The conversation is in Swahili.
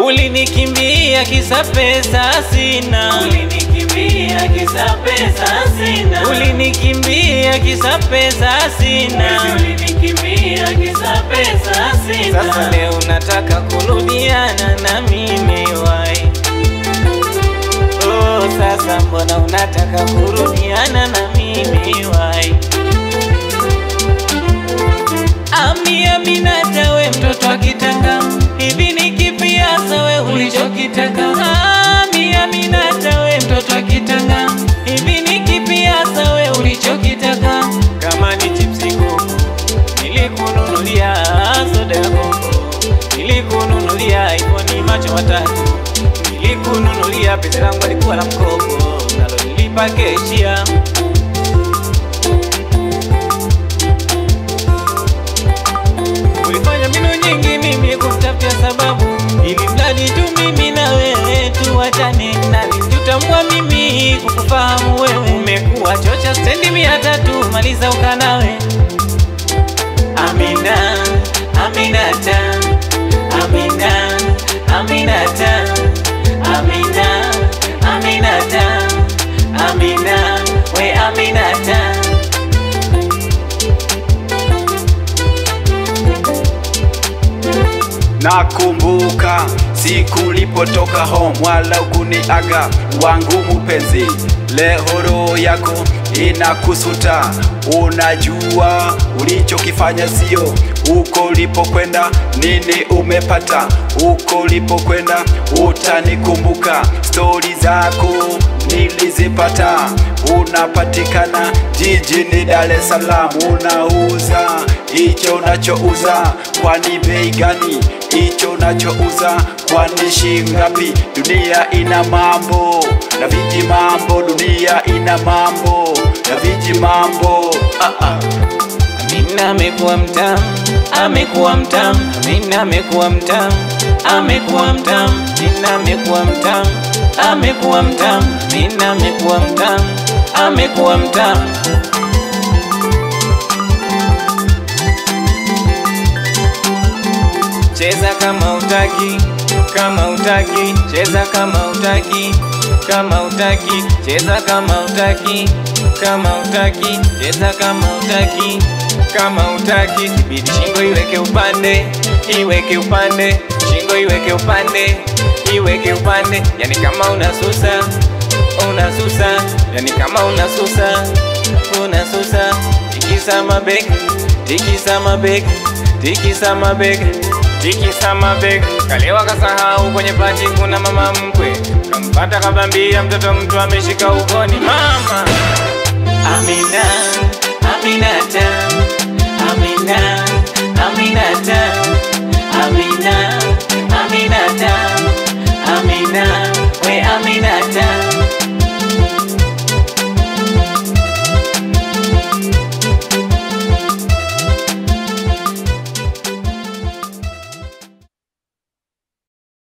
Ulinikimbia kisa pesa sina. Ulinikimbia kisa pesa sina. Ulinikimbia kisa pesa sina. Ulinikimbia kisa pesa sina. Sasa leo nataka kurudiana na mimi wai. Oh, sasa mbona unataka kurudiana na mimi wai? Aminata we mtoto wa Kitanga, hivi ni kipi hasa we ulichokitaka? Aminata we mtoto wa Kitanga, hivi ni kipi hasa we ulichokitaka? Kama ni chipsi kuku nilikununulia, soda ya koko nilikununulia, iPhone macho matatu nilikununulia, pesa langu alikuwa la mkopo nalo nilipa keshia. Ulifanya mbinu nyingi mimi kutafutia sababu, ili mradi tu mimi na wewe tuachane, na nitutambua mimi kukufahamu wewe. Umekuwa chocha stendi 300, maliza ukanawe. Amina, Aminata, Amina, Aminata, Amina, Aminata, Amina, we Aminata. Nakumbuka siku ulipotoka home, wala kuniaga wangu mpenzi. Leo roho yako inakusuta, unajua ulichokifanya sio. Uko ulipokwenda nini umepata? Uko ulipokwenda utanikumbuka. Stori zako nilizipata, unapatikana jijini Dar es Salaam. Unauza hicho unachouza, kwani bei gani? Hicho unachouza kwani shingapi? Dunia ina mambo na viji mambo, dunia ina mambo na viji mambo. Amina amekuwa mtamu, amekuwa mtamu, Amina amekuwa mtamu, amekuwa mtamu, Amina amekuwa mtamu, amekuwa mtamu, Amina amekuwa mtamu, amekuwa mtamu. Cheza kama utaki, kama utaki, cheza kama utaki, kama utaki, cheza kama utaki, kama utaki, cheza kama utaki, kama utaki. Bidi shingo iweke upande, iweke upande, shingo iweke upande, iweke upande. Yani kama unasusa, unasusa, yani kama unasusa, unasusa. Tikisa mabega, tikisa mabega, tikisa mabega, tikisa mabega. Kalewa kasahau kwenye pati kuna mama mkwe, kampata kabambia mtoto mtu ameshika ugoni. Mama Amina,